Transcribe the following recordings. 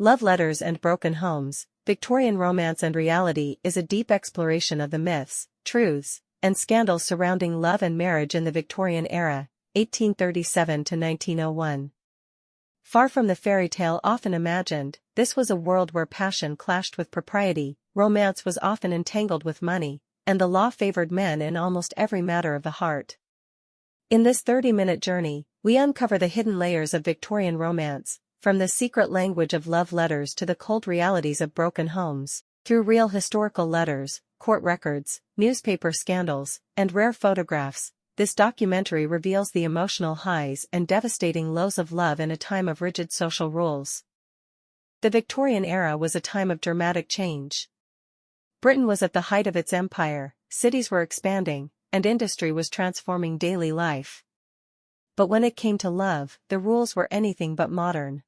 Love Letters and Broken Homes, Victorian Romance and Reality is a deep exploration of the myths, truths, and scandals surrounding love and marriage in the Victorian era, 1837 to 1901. Far from the fairy tale often imagined, this was a world where passion clashed with propriety, romance was often entangled with money, and the law favored men in almost every matter of the heart. In this 30-minute journey, we uncover the hidden layers of Victorian romance, from the secret language of love letters to the cold realities of broken homes, through real historical letters, court records, newspaper scandals, and rare photographs. This documentary reveals the emotional highs and devastating lows of love in a time of rigid social rules. The Victorian era was a time of dramatic change. Britain was at the height of its empire, cities were expanding, and industry was transforming daily life. But when it came to love, the rules were anything but modern.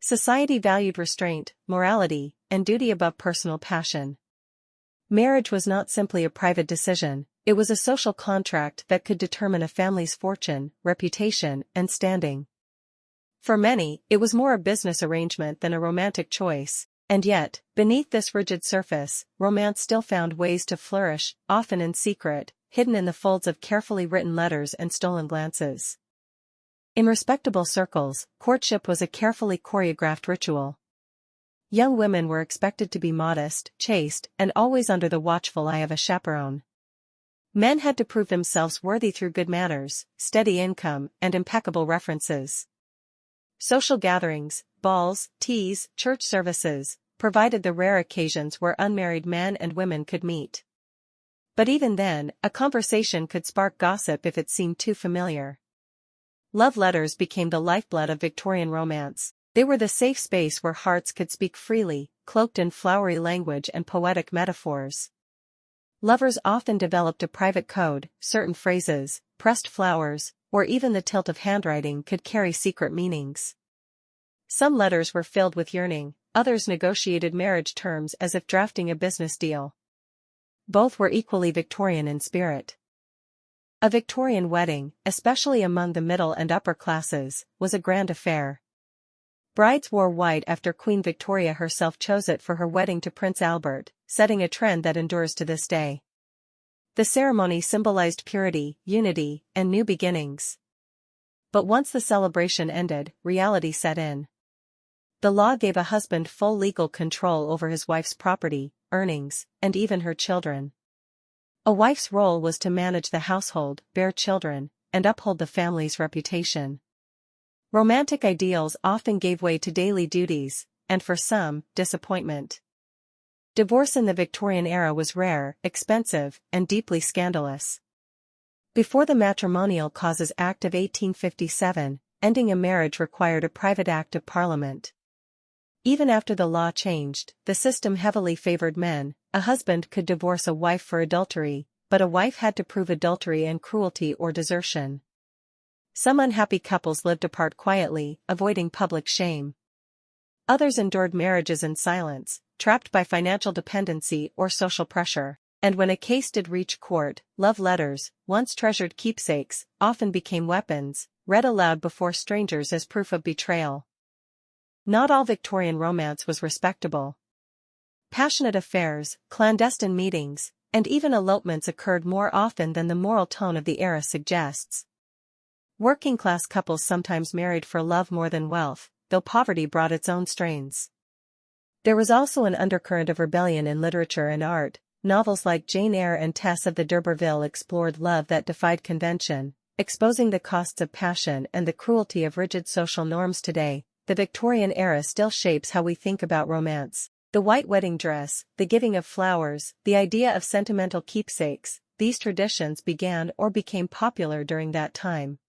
Society valued restraint, morality, and duty above personal passion. Marriage was not simply a private decision, it was a social contract that could determine a family's fortune, reputation, and standing. For many, it was more a business arrangement than a romantic choice, and yet, beneath this rigid surface, romance still found ways to flourish, often in secret, hidden in the folds of carefully written letters and stolen glances. In respectable circles, courtship was a carefully choreographed ritual. Young women were expected to be modest, chaste, and always under the watchful eye of a chaperone. Men had to prove themselves worthy through good manners, steady income, and impeccable references. Social gatherings, balls, teas, church services, provided the rare occasions where unmarried men and women could meet. But even then, a conversation could spark gossip if it seemed too familiar. Love letters became the lifeblood of Victorian romance. They were the safe space where hearts could speak freely, cloaked in flowery language and poetic metaphors. Lovers often developed a private code, certain phrases, pressed flowers, or even the tilt of handwriting could carry secret meanings. Some letters were filled with yearning, others negotiated marriage terms as if drafting a business deal. Both were equally Victorian in spirit. A Victorian wedding, especially among the middle and upper classes, was a grand affair. Brides wore white after Queen Victoria herself chose it for her wedding to Prince Albert, setting a trend that endures to this day. The ceremony symbolized purity, unity, and new beginnings. But once the celebration ended, reality set in. The law gave a husband full legal control over his wife's property, earnings, and even her children. A wife's role was to manage the household, bear children, and uphold the family's reputation. Romantic ideals often gave way to daily duties, and for some, disappointment. Divorce in the Victorian era was rare, expensive, and deeply scandalous. Before the Matrimonial Causes Act of 1857, ending a marriage required a private act of Parliament. Even after the law changed, the system heavily favored men. A husband could divorce a wife for adultery, but a wife had to prove adultery and cruelty or desertion. Some unhappy couples lived apart quietly, avoiding public shame. Others endured marriages in silence, trapped by financial dependency or social pressure. And when a case did reach court, love letters, once treasured keepsakes, often became weapons, read aloud before strangers as proof of betrayal. Not all Victorian romance was respectable. Passionate affairs, clandestine meetings, and even elopements occurred more often than the moral tone of the era suggests. Working-class couples sometimes married for love more than wealth, though poverty brought its own strains. There was also an undercurrent of rebellion in literature and art. Novels like Jane Eyre and Tess of the d'Urberville explored love that defied convention, exposing the costs of passion and the cruelty of rigid social norms. Today, the Victorian era still shapes how we think about romance. The white wedding dress, the giving of flowers, the idea of sentimental keepsakes, these traditions began or became popular during that time.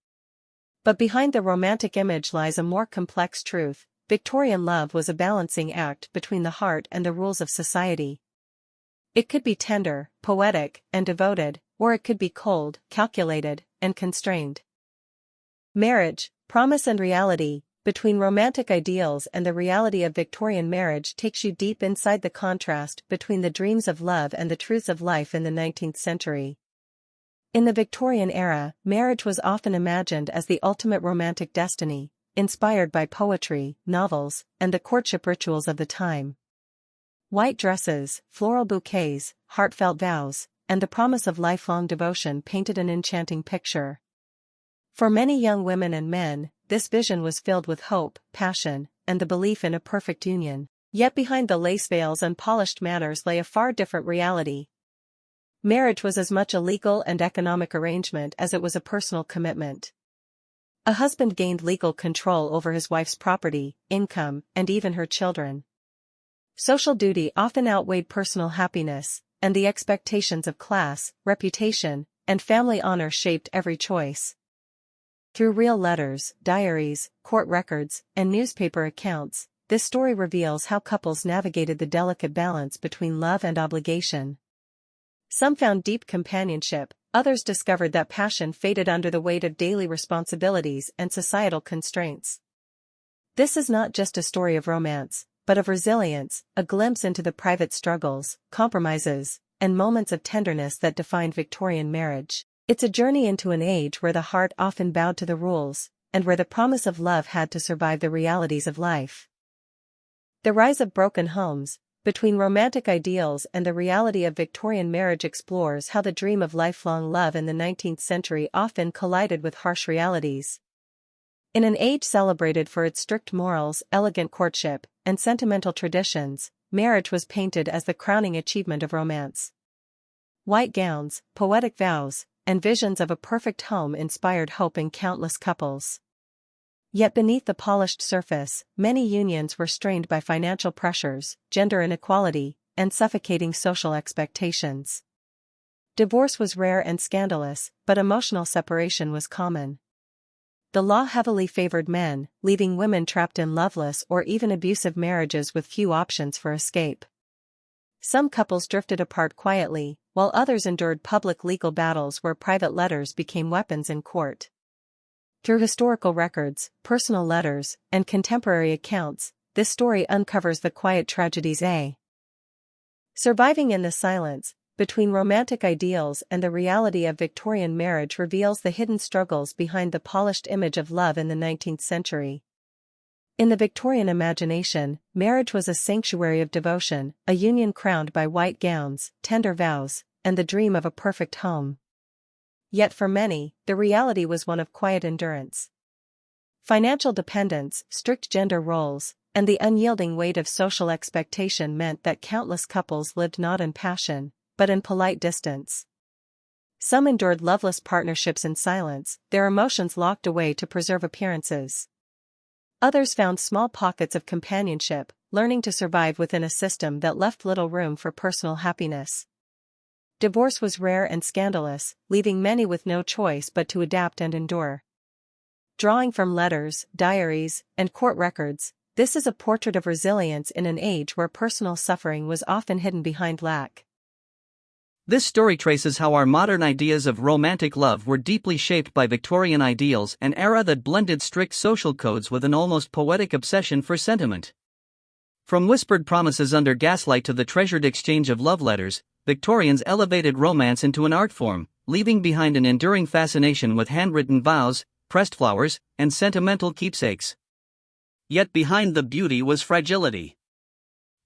But behind the romantic image lies a more complex truth. Victorian love was a balancing act between the heart and the rules of society. It could be tender, poetic, and devoted, or it could be cold, calculated, and constrained. Marriage, promise and reality. Between romantic ideals and the reality of Victorian marriage takes you deep inside the contrast between the dreams of love and the truths of life in the 19th century. In the Victorian era, marriage was often imagined as the ultimate romantic destiny, inspired by poetry, novels, and the courtship rituals of the time. White dresses, floral bouquets, heartfelt vows, and the promise of lifelong devotion painted an enchanting picture. For many young women and men, this vision was filled with hope, passion, and the belief in a perfect union. Yet behind the lace veils and polished manners lay a far different reality. Marriage was as much a legal and economic arrangement as it was a personal commitment. A husband gained legal control over his wife's property, income, and even her children. Social duty often outweighed personal happiness, and the expectations of class, reputation, and family honor shaped every choice. Through real letters, diaries, court records, and newspaper accounts, this story reveals how couples navigated the delicate balance between love and obligation. Some found deep companionship, others discovered that passion faded under the weight of daily responsibilities and societal constraints. This is not just a story of romance, but of resilience, a glimpse into the private struggles, compromises, and moments of tenderness that defined Victorian marriage. It's a journey into an age where the heart often bowed to the rules, and where the promise of love had to survive the realities of life. The rise of broken homes, between romantic ideals and the reality of Victorian marriage, explores how the dream of lifelong love in the 19th century often collided with harsh realities. In an age celebrated for its strict morals, elegant courtship, and sentimental traditions, marriage was painted as the crowning achievement of romance. White gowns, poetic vows, and visions of a perfect home inspired hope in countless couples. Yet beneath the polished surface, many unions were strained by financial pressures, gender inequality, and suffocating social expectations. Divorce was rare and scandalous, but emotional separation was common. The law heavily favored men, leaving women trapped in loveless or even abusive marriages with few options for escape. Some couples drifted apart quietly, while others endured public legal battles where private letters became weapons in court. Through historical records, personal letters, and contemporary accounts, this story uncovers the quiet tragedies. Surviving in the silence, between romantic ideals and the reality of Victorian marriage, reveals the hidden struggles behind the polished image of love in the 19th century. In the Victorian imagination, marriage was a sanctuary of devotion, a union crowned by white gowns, tender vows, and the dream of a perfect home. Yet for many, the reality was one of quiet endurance. Financial dependence, strict gender roles, and the unyielding weight of social expectation meant that countless couples lived not in passion, but in polite distance. Some endured loveless partnerships in silence, their emotions locked away to preserve appearances. Others found small pockets of companionship, learning to survive within a system that left little room for personal happiness. Divorce was rare and scandalous, leaving many with no choice but to adapt and endure. Drawing from letters, diaries, and court records, this is a portrait of resilience in an age where personal suffering was often hidden behind lack. This story traces how our modern ideas of romantic love were deeply shaped by Victorian ideals, an era that blended strict social codes with an almost poetic obsession for sentiment. From whispered promises under gaslight to the treasured exchange of love letters, Victorians elevated romance into an art form, leaving behind an enduring fascination with handwritten vows, pressed flowers, and sentimental keepsakes. Yet behind the beauty was fragility.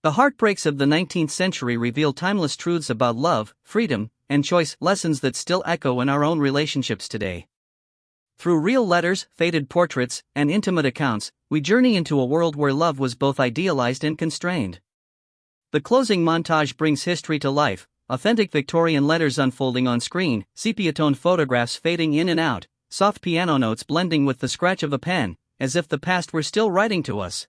The heartbreaks of the 19th century reveal timeless truths about love, freedom, and choice, lessons that still echo in our own relationships today. Through real letters, faded portraits, and intimate accounts, we journey into a world where love was both idealized and constrained. The closing montage brings history to life, authentic Victorian letters unfolding on screen, sepia-toned photographs fading in and out, soft piano notes blending with the scratch of a pen, as if the past were still writing to us.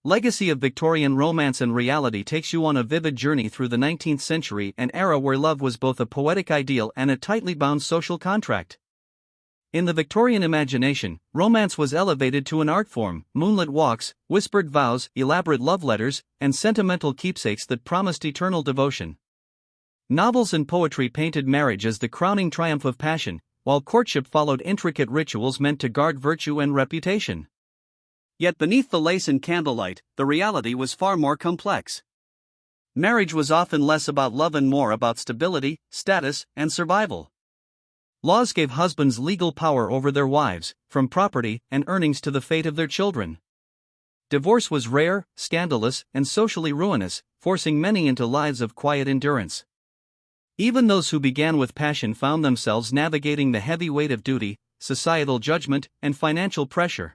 Legacy of Victorian Romance and Reality takes you on a vivid journey through the 19th century, an era where love was both a poetic ideal and a tightly bound social contract. In the Victorian imagination, romance was elevated to an art form, moonlit walks, whispered vows, elaborate love letters, and sentimental keepsakes that promised eternal devotion. Novels and poetry painted marriage as the crowning triumph of passion, while courtship followed intricate rituals meant to guard virtue and reputation. Yet beneath the lace and candlelight, the reality was far more complex. Marriage was often less about love and more about stability, status, and survival. Laws gave husbands legal power over their wives, from property and earnings to the fate of their children. Divorce was rare, scandalous, and socially ruinous, forcing many into lives of quiet endurance. Even those who began with passion found themselves navigating the heavy weight of duty, societal judgment, and financial pressure.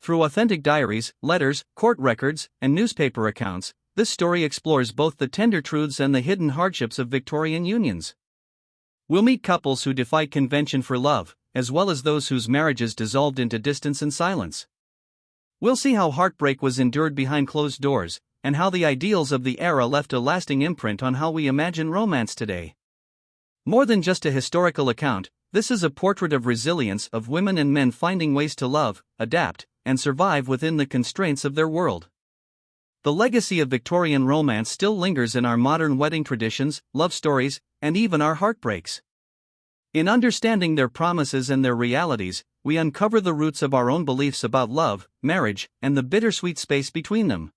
Through authentic diaries, letters, court records, and newspaper accounts, this story explores both the tender truths and the hidden hardships of Victorian unions. We'll meet couples who defied convention for love, as well as those whose marriages dissolved into distance and silence. We'll see how heartbreak was endured behind closed doors, and how the ideals of the era left a lasting imprint on how we imagine romance today. More than just a historical account, this is a portrait of resilience, of women and men finding ways to love, adapt, and survive within the constraints of their world. The legacy of Victorian romance still lingers in our modern wedding traditions, love stories, and even our heartbreaks. In understanding their promises and their realities, we uncover the roots of our own beliefs about love, marriage, and the bittersweet space between them.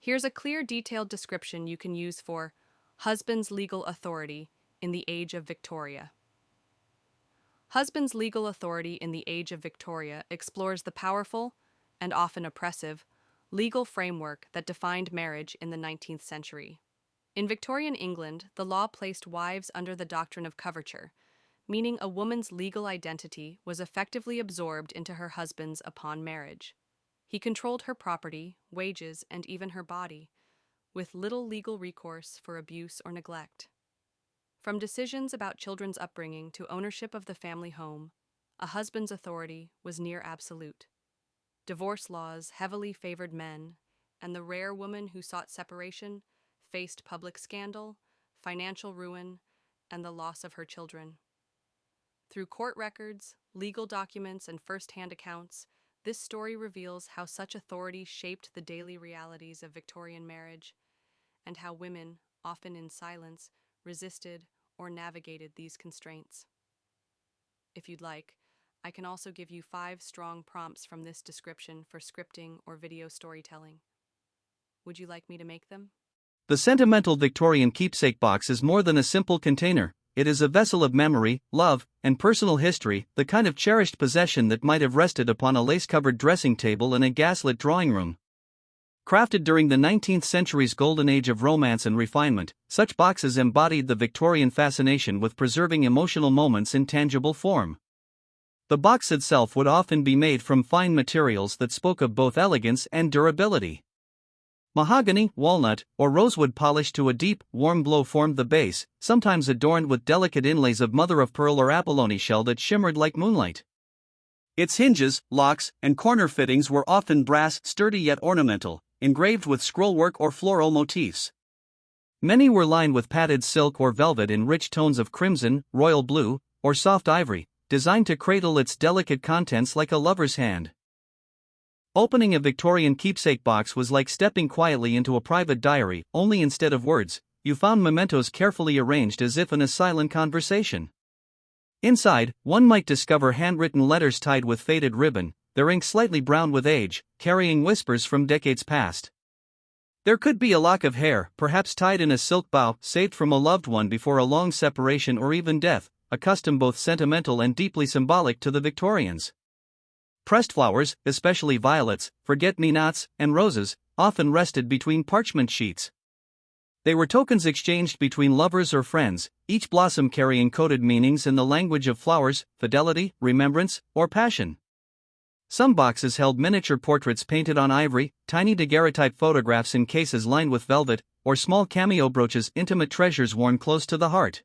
Here's a clear, detailed description you can use for husband's legal authority in the age of Victoria. Husband's legal authority in the age of Victoria explores the powerful, and often oppressive, legal framework that defined marriage in the 19th century. In Victorian England, the law placed wives under the doctrine of coverture, meaning a woman's legal identity was effectively absorbed into her husband's upon marriage. He controlled her property, wages, and even her body, with little legal recourse for abuse or neglect. From decisions about children's upbringing to ownership of the family home, a husband's authority was near absolute. Divorce laws heavily favored men, and the rare woman who sought separation faced public scandal, financial ruin, and the loss of her children. Through court records, legal documents, and first-hand accounts, this story reveals how such authority shaped the daily realities of Victorian marriage, and how women, often in silence, resisted or navigated these constraints. If you'd like, I can also give you 5 strong prompts from this description for scripting or video storytelling. Would you like me to make them? The sentimental Victorian keepsake box is more than a simple container. It is a vessel of memory, love, and personal history, the kind of cherished possession that might have rested upon a lace-covered dressing table in a gaslit drawing room. Crafted during the 19th century's golden age of romance and refinement, such boxes embodied the Victorian fascination with preserving emotional moments in tangible form. The box itself would often be made from fine materials that spoke of both elegance and durability. Mahogany, walnut, or rosewood polished to a deep, warm glow formed the base, sometimes adorned with delicate inlays of mother-of-pearl or abalone shell that shimmered like moonlight. Its hinges, locks, and corner fittings were often brass, sturdy yet ornamental, engraved with scrollwork or floral motifs. Many were lined with padded silk or velvet in rich tones of crimson, royal blue, or soft ivory, designed to cradle its delicate contents like a lover's hand. Opening a Victorian keepsake box was like stepping quietly into a private diary, only instead of words, you found mementos carefully arranged as if in a silent conversation. Inside, one might discover handwritten letters tied with faded ribbon, their ink slightly brown with age, carrying whispers from decades past. There could be a lock of hair, perhaps tied in a silk bow, saved from a loved one before a long separation or even death, a custom both sentimental and deeply symbolic to the Victorians. Pressed flowers, especially violets, forget-me-nots, and roses, often rested between parchment sheets. They were tokens exchanged between lovers or friends, each blossom carrying coded meanings in the language of flowers, fidelity, remembrance, or passion. Some boxes held miniature portraits painted on ivory, tiny daguerreotype photographs in cases lined with velvet, or small cameo brooches, intimate treasures worn close to the heart.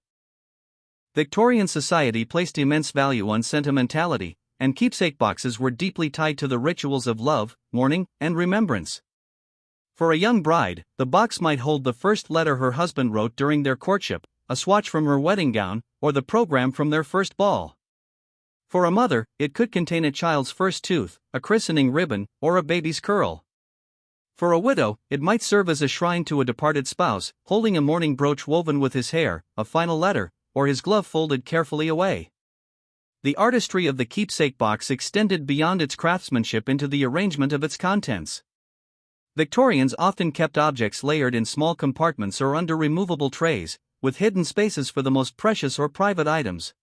Victorian society placed immense value on sentimentality, and keepsake boxes were deeply tied to the rituals of love, mourning, and remembrance. For a young bride, the box might hold the first letter her husband wrote during their courtship, a swatch from her wedding gown, or the program from their first ball. For a mother, it could contain a child's first tooth, a christening ribbon, or a baby's curl. For a widow, it might serve as a shrine to a departed spouse, holding a mourning brooch woven with his hair, a final letter, or his glove folded carefully away. The artistry of the keepsake box extended beyond its craftsmanship into the arrangement of its contents. Victorians often kept objects layered in small compartments or under removable trays, with hidden spaces for the most precious or private items.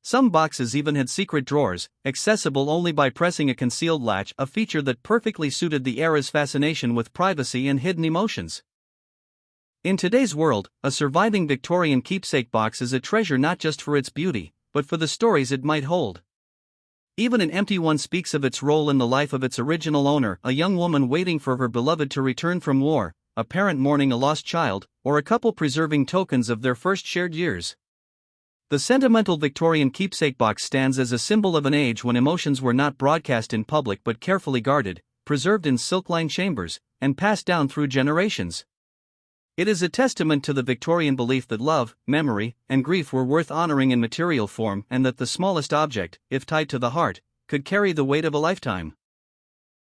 Some boxes even had secret drawers, accessible only by pressing a concealed latch, a feature that perfectly suited the era's fascination with privacy and hidden emotions. In today's world, a surviving Victorian keepsake box is a treasure not just for its beauty, but for the stories it might hold. Even an empty one speaks of its role in the life of its original owner, a young woman waiting for her beloved to return from war, a parent mourning a lost child, or a couple preserving tokens of their first shared years. The sentimental Victorian keepsake box stands as a symbol of an age when emotions were not broadcast in public but carefully guarded, preserved in silk-lined chambers, and passed down through generations. It is a testament to the Victorian belief that love, memory, and grief were worth honoring in material form, and that the smallest object, if tied to the heart, could carry the weight of a lifetime.